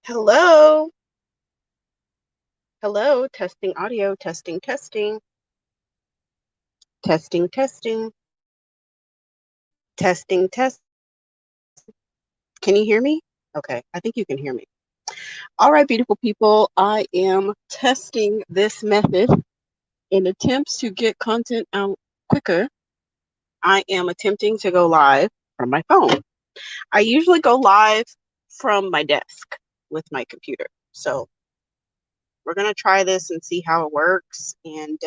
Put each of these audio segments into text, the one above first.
Hello. Hello. Testing audio. Testing, testing. Testing, testing. Testing, test. Can you hear me? Okay. I think you can hear me. All right, beautiful people. I am testing this method in attempts to get content out quicker. I am attempting to go live from my phone. I usually go live from my desk with my computer. So we're going to try this and see how it works and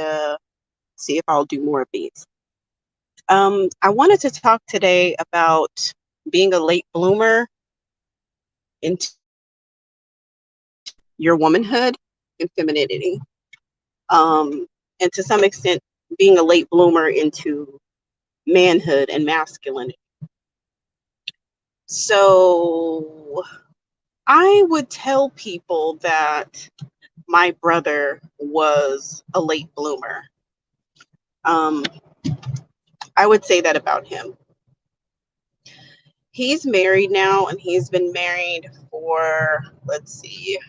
see if I'll do more of these. I wanted to talk today about being a late bloomer into your womanhood and femininity. And to some extent, being a late bloomer into manhood and masculinity. So I would tell people that my brother was a late bloomer. I would say that about him. He's married now, and he's been married for, let's see,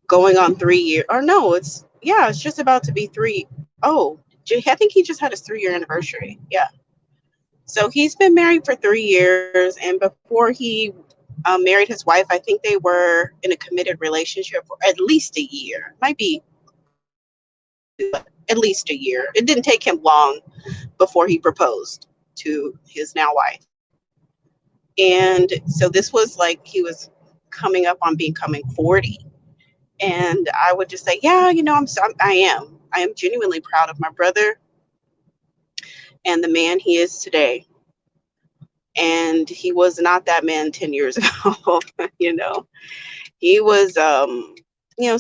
going on 3 years. Or no, it's just about to be three. Oh, I think he just had his 3-year anniversary. Yeah. So he's been married for 3 years, and before he married his wife, I think they were in a committed relationship for at least a year. Might be at least a year. It didn't take him long before he proposed to his now wife. And so this was like he was coming up on becoming 40. And I would just say, yeah, I am genuinely proud of my brother and the man he is today. And he was not that man 10 years ago. He was,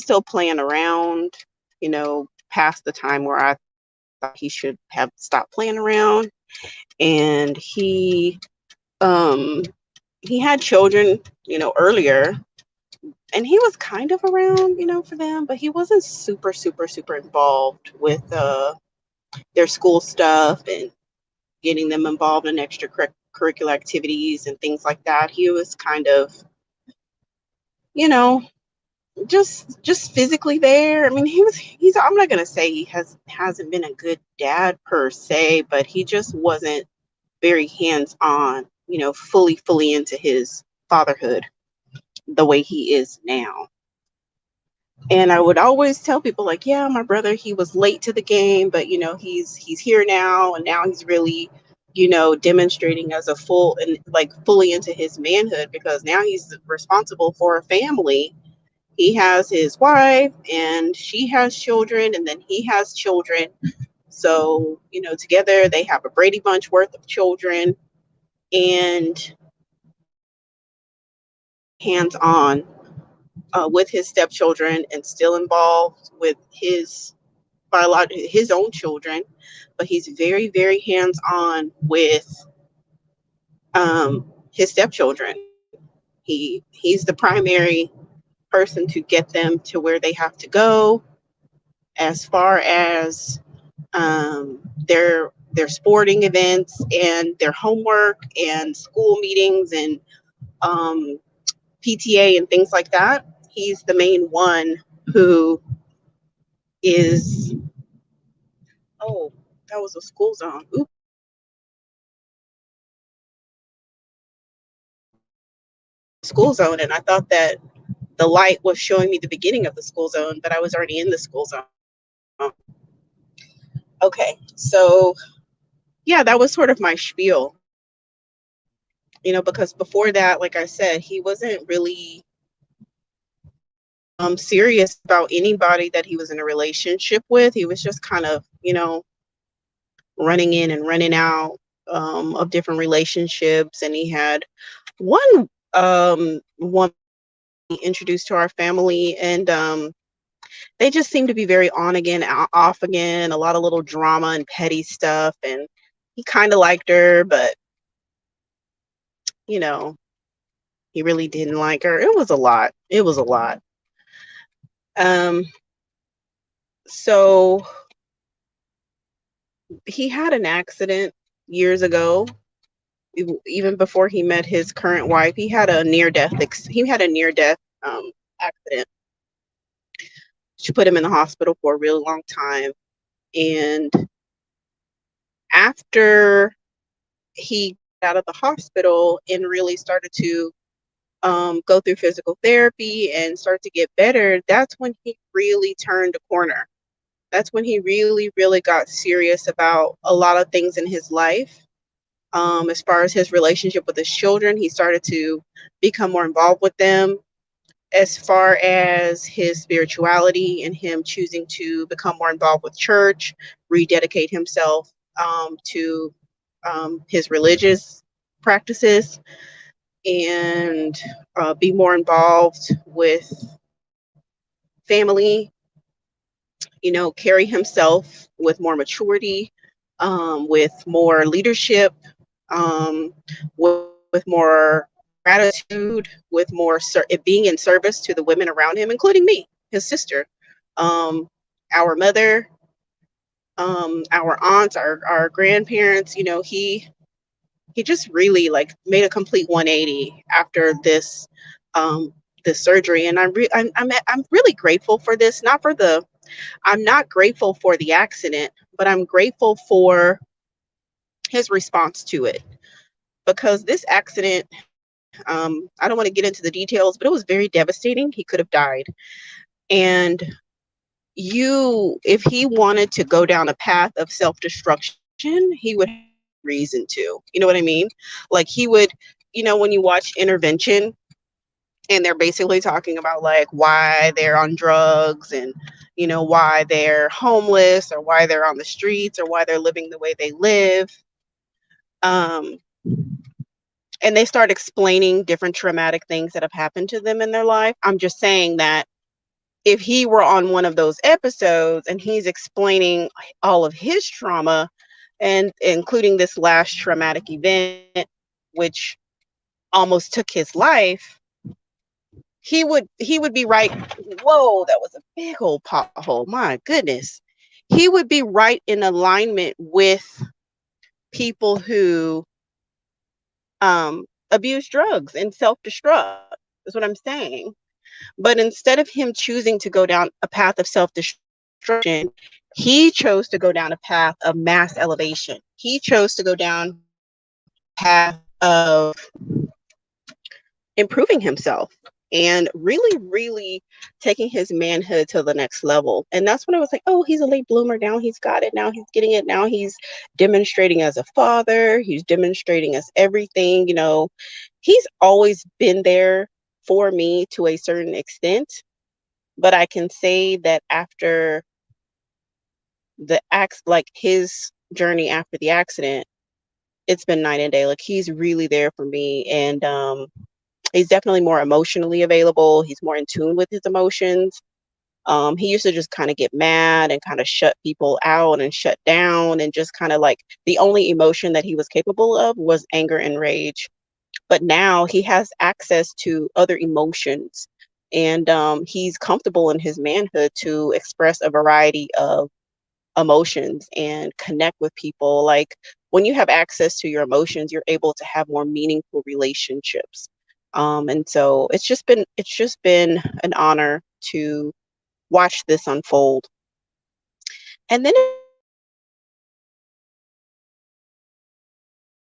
still playing around, past the time where I thought he should have stopped playing around. And um, he had children, earlier, and he was kind of around, for them, but he wasn't super, super, super involved with their school stuff and getting them involved in extracurricular activities and things like that. He was kind of, you know, just physically there. I mean, he's I'm not gonna say he hasn't been a good dad per se, but he just wasn't very hands-on, fully into his fatherhood the way he is now. And I would always tell people like, yeah, my brother, he was late to the game, but he's here now, and now he's really, demonstrating as a full and like fully into his manhood, because now he's responsible for a family. He has his wife and she has children, and then he has children. So, together they have a Brady Bunch worth of children, and hands on with his stepchildren, and still involved with his own children, but he's very, very hands on with his stepchildren. He's the primary person to get them to where they have to go, as far as their sporting events and their homework and school meetings and PTA and things like that. He's the main one who is. Oh, that was a school zone. Oops. School zone, and I thought that the light was showing me the beginning of the school zone, but I was already in the school zone. Okay, so yeah, that was sort of my spiel, because before that, like I said, he wasn't really serious about anybody that he was in a relationship with. He was just kind of, running in and running out of different relationships, and he had one introduced to our family, and they just seemed to be very on again, off again, a lot of little drama and petty stuff. And he kind of liked her, but, you know, he really didn't like her. It was a lot. It was a lot. Um, so he had an accident years ago, even before he met his current wife, he had a near death accident. She put him in the hospital for a really long time, and after he got out of the hospital and really started to go through physical therapy and start to get better, that's when he really turned a corner. That's when he really, really got serious about a lot of things in his life. As far as his relationship with his children, he started to become more involved with them. As far as his spirituality and him choosing to become more involved with church, rededicate himself to his religious practices, and be more involved with family, carry himself with more maturity, with more leadership, with more gratitude, with more being in service to the women around him, including me, his sister, um, our mother, our aunts, our grandparents. He just really like made a complete 180 after um, this surgery, and I'm really grateful for this. I'm not grateful for the accident, but I'm grateful for his response to it, because this accident, I don't want to get into the details, but it was very devastating. He could have died. And if he wanted to go down a path of self destruction, he would have reason to. You know what I mean? Like he would, when you watch Intervention, and they're basically talking about like why they're on drugs, and why they're homeless, or why they're on the streets, or why they're living the way they live. Um, and they start explaining different traumatic things that have happened to them in their life. I'm just saying that if he were on one of those episodes and he's explaining all of his trauma, and including this last traumatic event, which almost took his life, he would be right. Whoa, that was a big old pothole. My goodness. He would be right in alignment with people who abuse drugs and self-destruct, is what I'm saying. But instead of him choosing to go down a path of self-destruction, he chose to go down a path of mass elevation. He chose to go down a path of improving himself and really, really taking his manhood to the next level. And that's when I was like, oh, he's a late bloomer. Now he's got it. Now he's getting it. Now he's demonstrating as a father. He's demonstrating as everything. He's always been there for me to a certain extent. But I can say that after like his journey after the accident, it's been night and day. Like he's really there for me. And he's definitely more emotionally available. He's more in tune with his emotions. He used to just kind of get mad and kind of shut people out and shut down, and just kind of like the only emotion that he was capable of was anger and rage. But now he has access to other emotions, and he's comfortable in his manhood to express a variety of emotions and connect with people. Like when you have access to your emotions, you're able to have more meaningful relationships. And so it's just been an honor to watch this unfold. And then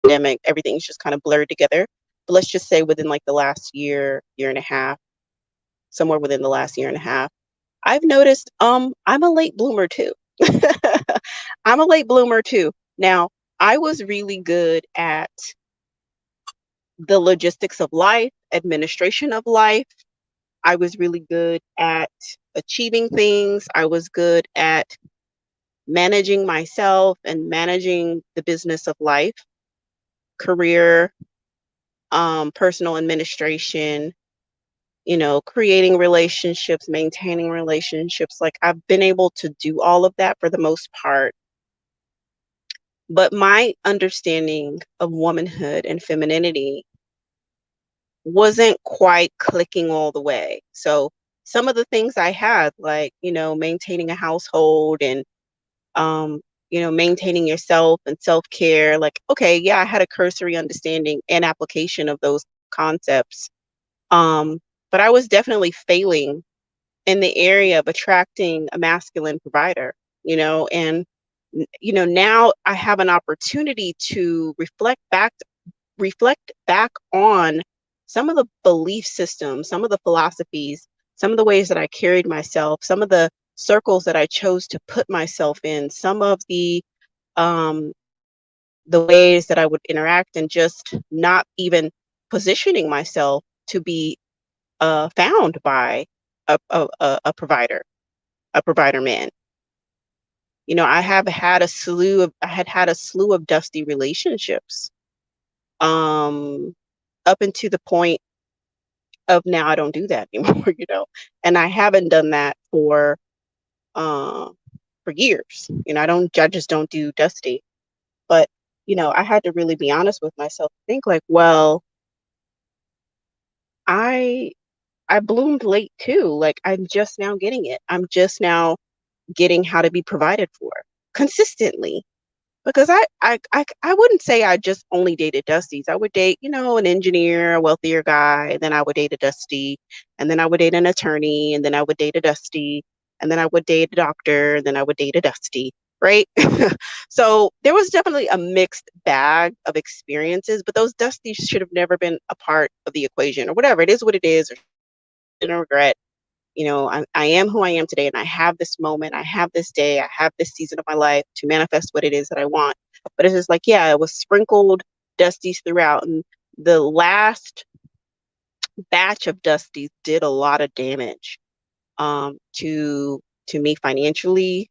pandemic, everything's just kind of blurred together. But let's just say within like the last year and a half, somewhere within the last year and a half, I've noticed I'm a late bloomer too. I'm a late bloomer too. Now, I was really good at the logistics of life, administration of life. I was really good at achieving things. I was good at managing myself and managing the business of life, career, personal administration, creating relationships, maintaining relationships. Like I've been able to do all of that for the most part. But my understanding of womanhood and femininity wasn't quite clicking all the way. So some of the things I had, like, maintaining a household and maintaining yourself and self-care. Like, okay, yeah, I had a cursory understanding and application of those concepts. But I was definitely failing in the area of attracting a masculine provider, and now I have an opportunity to reflect back on some of the belief systems, some of the philosophies, some of the ways that I carried myself, some of the circles that I chose to put myself in, some of um, the ways that I would interact, and just not even positioning myself to be found by a provider, a provider man. I had a slew of dusty relationships, um, up into the point of now I don't do that anymore, and I haven't done that uh, for years. I just don't do dusty. But I had to really be honest with myself. Think like, well, I I bloomed late too. Like, I'm just now getting it. I'm just now getting how to be provided for consistently. Because I wouldn't say I just only dated Dusties. I would date, an engineer, a wealthier guy, and then I would date a Dusty, and then I would date an attorney, and then I would date a Dusty, and then I would date a doctor, and then I would date a Dusty, right? So there was definitely a mixed bag of experiences, but those Dusties should have never been a part of the equation, or whatever. It is what it is, or no regret. I am who I am today, and I have this moment, I have this day, I have this season of my life to manifest what it is that I want. But it's just like, yeah, it was sprinkled dusties throughout. And the last batch of dusties did a lot of damage, to me financially.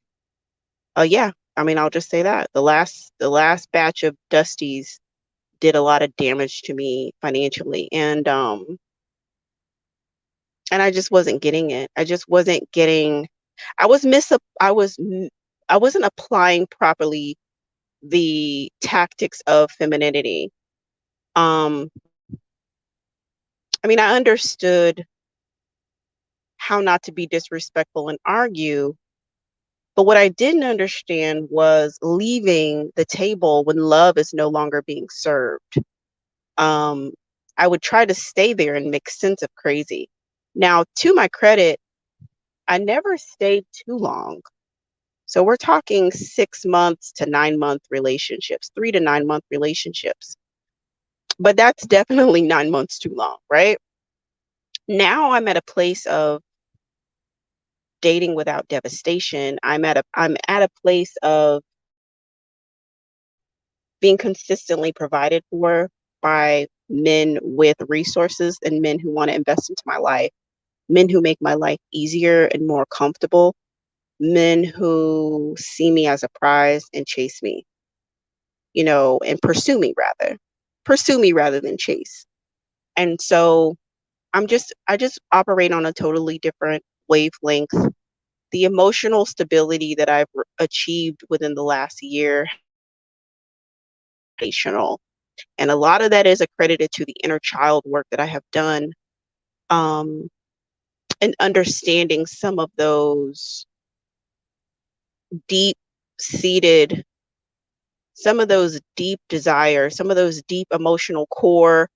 Yeah, I mean, I'll just say that. The last batch of dusties did a lot of damage to me financially. And I just wasn't getting it. I just wasn't getting I was miss I was m- I wasn't applying properly the tactics of femininity. Um, I mean, I understood how not to be disrespectful and argue, but what I didn't understand was leaving the table when love is no longer being served. Um, I would try to stay there and make sense of crazy. Now, to my credit, I never stayed too long. So we're talking 6 months to 9 month relationships, 3 to 9 month relationships. But that's definitely 9 months too long, right? Now I'm at a place of dating without devastation. I'm at a place of being consistently provided for by men with resources and men who want to invest into my life, men who make my life easier and more comfortable, men who see me as a prize and chase me, and pursue me rather than chase. And so I just operate on a totally different wavelength. The emotional stability that I've achieved within the last year, foundational, and a lot of that is accredited to the inner child work that I have done, um, and understanding deep seated, some of those deep desires, some of those deep emotional core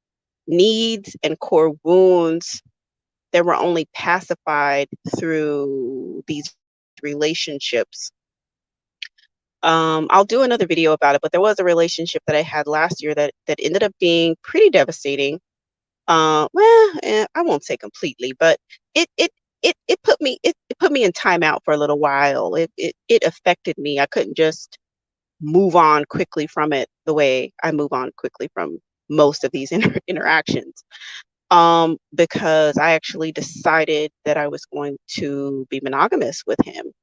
needs and core wounds that were only pacified through these relationships. I'll do another video about it, but there was a relationship that I had last year that ended up being pretty devastating. I won't say completely, but it it it put me in timeout for a little while. It affected me. I couldn't just move on quickly from it the way I move on quickly from most of these interactions. Because I actually decided that I was going to be monogamous with him,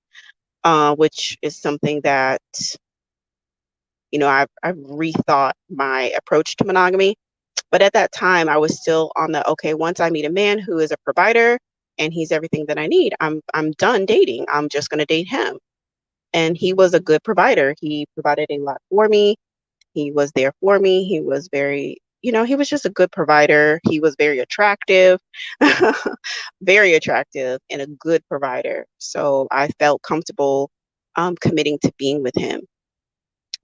which is something that, I've rethought my approach to monogamy. But at that time, I was still on the, okay, once I meet a man who is a provider and he's everything that I need, I'm done dating. I'm just going to date him. And he was a good provider. He provided a lot for me. He was there for me. He was he was just a good provider. He was very attractive, very attractive, and a good provider. So I felt comfortable committing to being with him.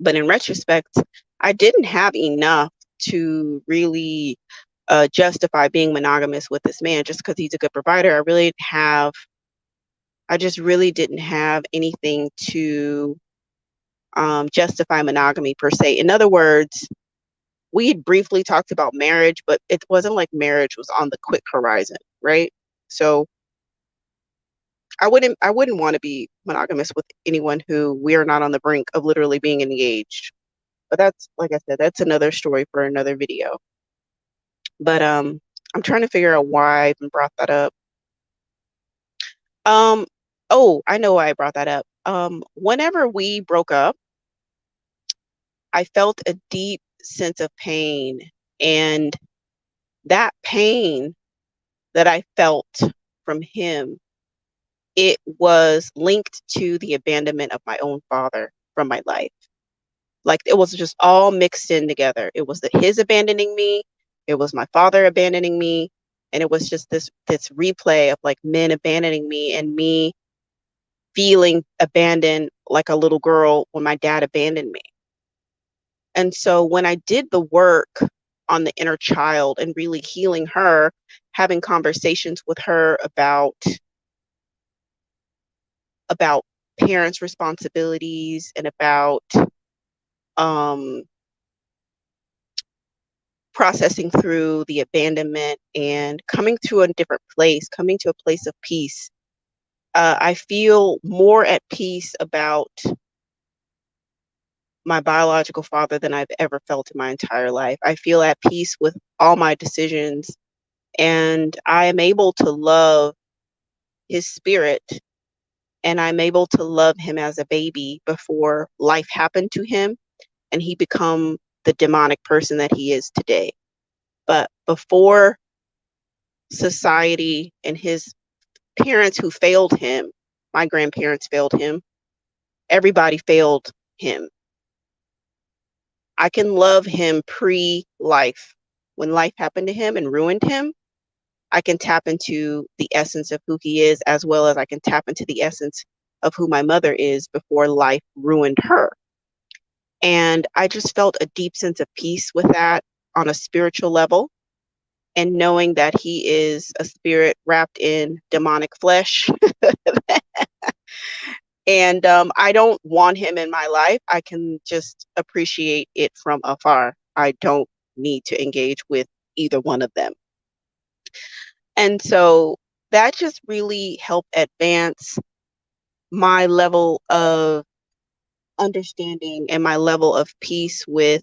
But in retrospect, I didn't have enough to really justify being monogamous with this man just because he's a good provider. I just really didn't have anything to justify monogamy per se. In other words, we had briefly talked about marriage, but it wasn't like marriage was on the quick horizon, right? So I wouldn't want to be monogamous with anyone who we are not on the brink of literally being engaged. But that's, like I said, that's another story for another video. But I'm trying to figure out why I even brought that up. Um, oh, I know why I brought that up. Whenever we broke up, I felt a deep sense of pain, and that pain that I felt from him, it was linked to the abandonment of my own father from my life. Like it was just all mixed in together. It was his abandoning me, it was my father abandoning me, and it was just this replay of like men abandoning me and me feeling abandoned like a little girl when my dad abandoned me. And so when I did the work on the inner child and really healing her, having conversations with her about parents' responsibilities and about um, processing through the abandonment and coming to a different place, coming to a place of peace, I feel more at peace about my biological father than I've ever felt in my entire life. I feel at peace with all my decisions, and I am able to love his spirit, and I'm able to love him as a baby before life happened to him and he become the demonic person that he is today. But before society and his parents who failed him, my grandparents failed him, everybody failed him. I can love him pre-life. When life happened to him and ruined him, I can tap into the essence of who he is, as well as I can tap into the essence of who my mother is before life ruined her. And I just felt a deep sense of peace with that on a spiritual level. And knowing that he is a spirit wrapped in demonic flesh. And I don't want him in my life. I can just appreciate it from afar. I don't need to engage with either one of them. And so that just really helped advance my level of understanding and my level of peace with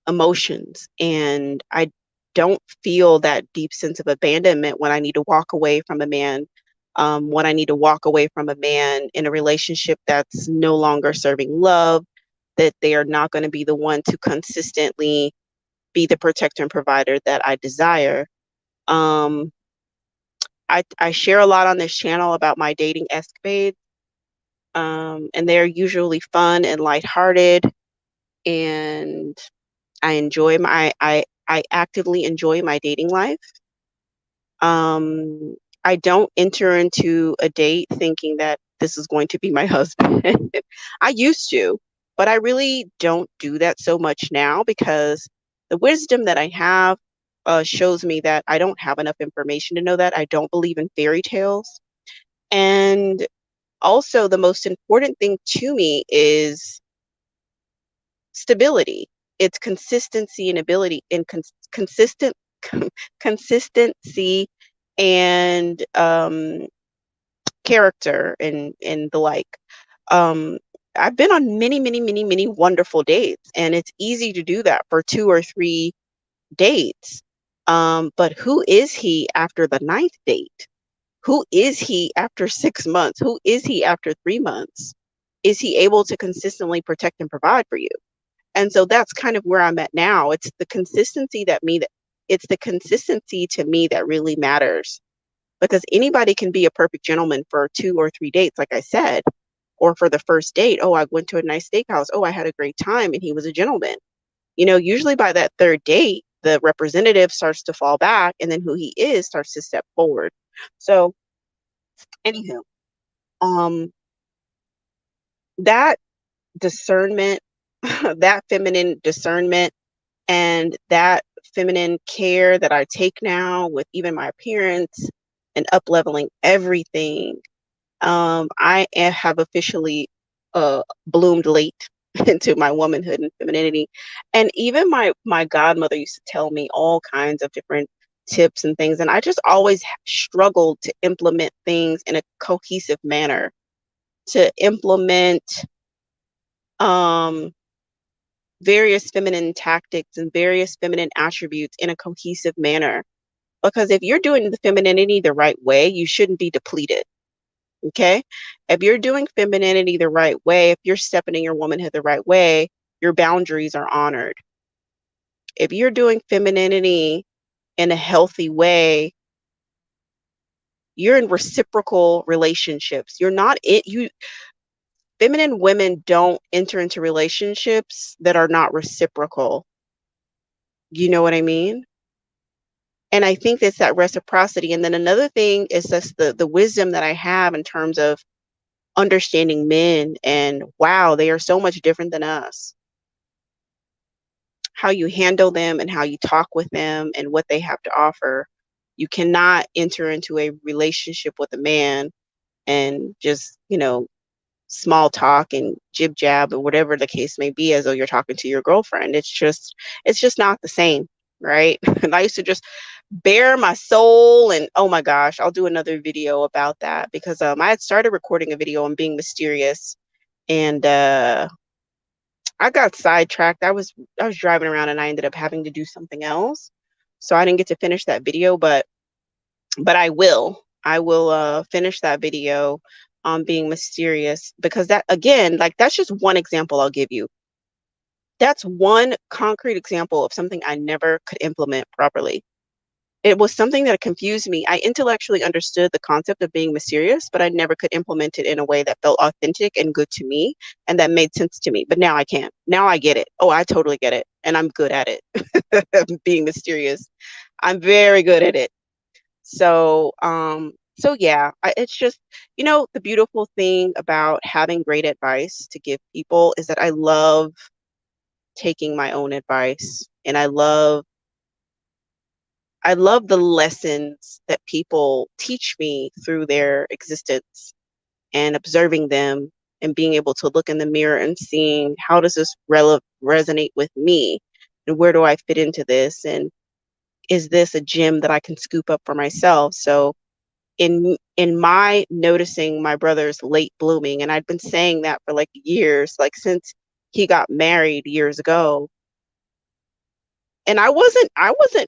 emotions. And I don't feel that deep sense of abandonment when I need to walk away from a man, when I need to walk away from a man in a relationship that's no longer serving love, that they are not going to be the one to consistently be the protector and provider that I desire. Um, I share a lot on this channel about my dating escapades, and they're usually fun and lighthearted, and I actively enjoy my dating life. I don't enter into a date thinking that this is going to be my husband. I used to, but I really don't do that so much now because the wisdom that I have shows me that I don't have enough information to know that. I don't believe in fairy tales. And also, the most important thing to me is stability. It's consistency and ability and consistency and character and the like. Um, I've been on many, many, many, many wonderful dates, and it's easy to do that for 2 or 3 dates. But who is he after the 9th date? Who is he after 6 months? Who is he after 3 months? Is he able to consistently protect and provide for you? And so that's kind of where I'm at now. It's the consistency to me that really matters, because anybody can be a perfect gentleman for 2 or 3 dates, like I said, or for the first date. Oh, I went to a nice steakhouse. Oh, I had a great time and he was a gentleman. Usually by that third date, the representative starts to fall back and then who he is starts to step forward. So anywho, um, that discernment, that feminine discernment, and that feminine care that I take now with even my appearance and up leveling everything. Have officially bloomed late into my womanhood and femininity. And even my godmother used to tell me all kinds of different tips and things, and I just always struggled to implement things in a cohesive manner, to implement um various feminine tactics and various feminine attributes in a cohesive manner. Because if you're doing the femininity the right way, you shouldn't be depleted. Okay. If you're doing femininity the right way, if you're stepping in your womanhood the right way, your boundaries are honored. If you're doing femininity in a healthy way, you're in reciprocal relationships. You're not it. Feminine women don't enter into relationships that are not reciprocal. You know what I mean? And I think it's that reciprocity. And then another thing is just the wisdom that I have in terms of understanding men, and wow, they are so much different than us. How you handle them and how you talk with them and what they have to offer. You cannot enter into a relationship with a man and just, small talk and jib jab or whatever the case may be, as though you're talking to your girlfriend. It's just not the same, right? And I used to just bare my soul, and oh my gosh, I'll do another video about that, because I had started recording a video on being mysterious, and I got sidetracked. I was driving around and I ended up having to do something else. So I didn't get to finish that video, but I will. I will finish that video on being mysterious, because that, again, like, that's just one example I'll give you. That's one concrete example of something I never could implement properly. It was something that confused me. I intellectually understood the concept of being mysterious, but I never could implement it in a way that felt authentic and good to me and that made sense to me. But now I can. Now I get it. Oh, I totally get it. And I'm good at it. Being mysterious. I'm very good at it. So yeah, it's just, the beautiful thing about having great advice to give people is that I love taking my own advice, and I love the lessons that people teach me through their existence, and observing them and being able to look in the mirror and seeing, how does this resonate with me, and where do I fit into this, and is this a gem that I can scoop up for myself? So in my noticing my brother's late blooming, and I'd been saying that for like years, like since he got married years ago, and I wasn't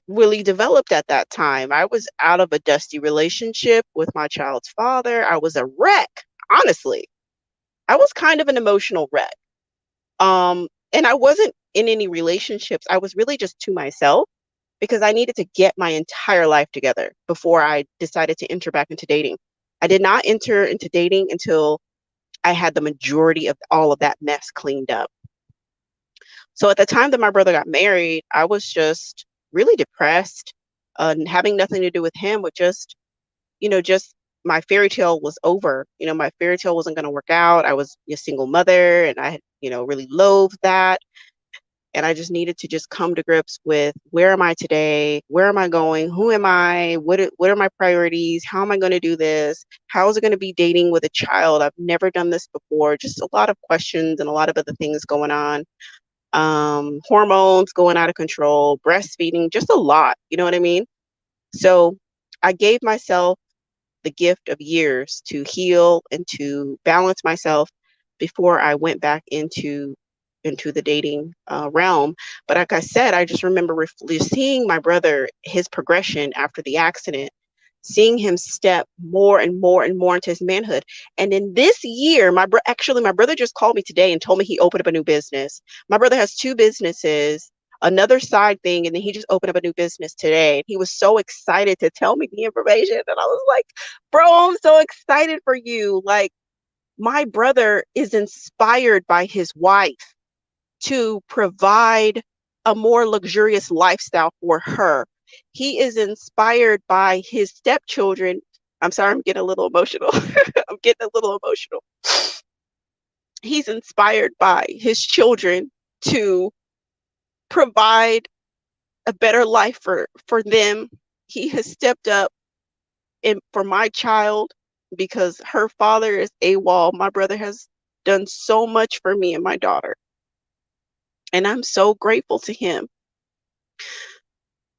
really developed at that time. I was out of a dusty relationship with my child's father. I was a wreck, honestly. I was kind of an emotional wreck. And I wasn't in any relationships. I was really just to myself, because I needed to get my entire life together before I decided to enter back into dating. I did not enter into dating until I had the majority of all of that mess cleaned up. So at the time that my brother got married, I was just really depressed, and having nothing to do with him, with just my fairy tale was over. My fairy tale wasn't going to work out. I was a single mother, and I had, really loathed that. And I just needed to just come to grips with, where am I today? Where am I going? Who am I? What are my priorities? How am I going to do this? How is it going to be dating with a child? I've never done this before. Just a lot of questions and a lot of other things going on. Hormones going out of control, breastfeeding, just a lot. You know what I mean? So I gave myself the gift of years to heal and to balance myself before I went back into the dating realm. But like I said, I just remember seeing my brother, his progression after the accident, seeing him step more and more and more into his manhood. And in this year, actually, my brother just called me today and told me he opened up a new business. My brother has two businesses, another side thing, and then he just opened up a new business today. And he was so excited to tell me the information. And I was like, bro, I'm so excited for you. Like, my brother is inspired by his wife to provide a more luxurious lifestyle for her. He is inspired by his stepchildren. I'm sorry, I'm getting a little emotional. I'm getting a little emotional. He's inspired by his children to provide a better life for them. He has stepped up for my child because her father is AWOL. My brother has done so much for me and my daughter, and I'm so grateful to him.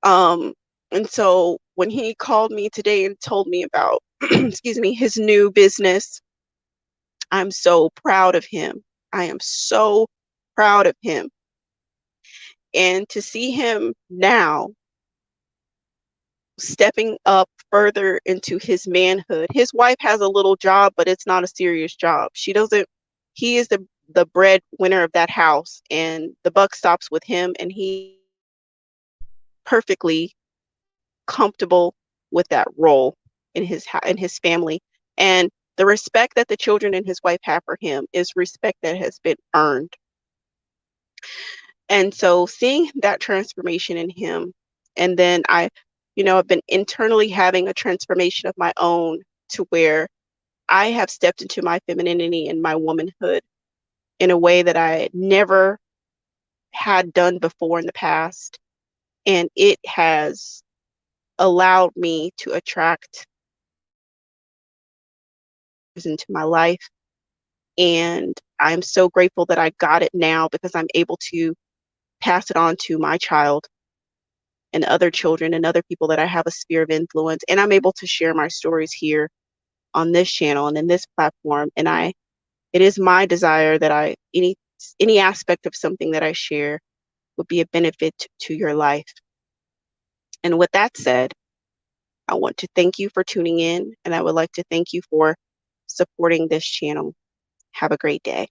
Um, and so when he called me today and told me about, excuse me, his new business, I'm so proud of him. I am so proud of him. And to see him now stepping up further into his manhood. His wife has a little job, but it's not a serious job. She doesn't, he is the breadwinner of that house, and the buck stops with him, and he perfectly comfortable with that role in in his family. And the respect that the children and his wife have for him is respect that has been earned. And so seeing that transformation in him, and then I've been internally having a transformation of my own to where I have stepped into my femininity and my womanhood in a way that I never had done before in the past. And it has allowed me to attract into my life. And I'm so grateful that I got it now because I'm able to pass it on to my child and other children and other people that I have a sphere of influence. And I'm able to share my stories here on this channel and in this platform. And it is my desire that any aspect of something that I share would be a benefit to your life. And with that said, I want to thank you for tuning in, and I would like to thank you for supporting this channel. Have a great day.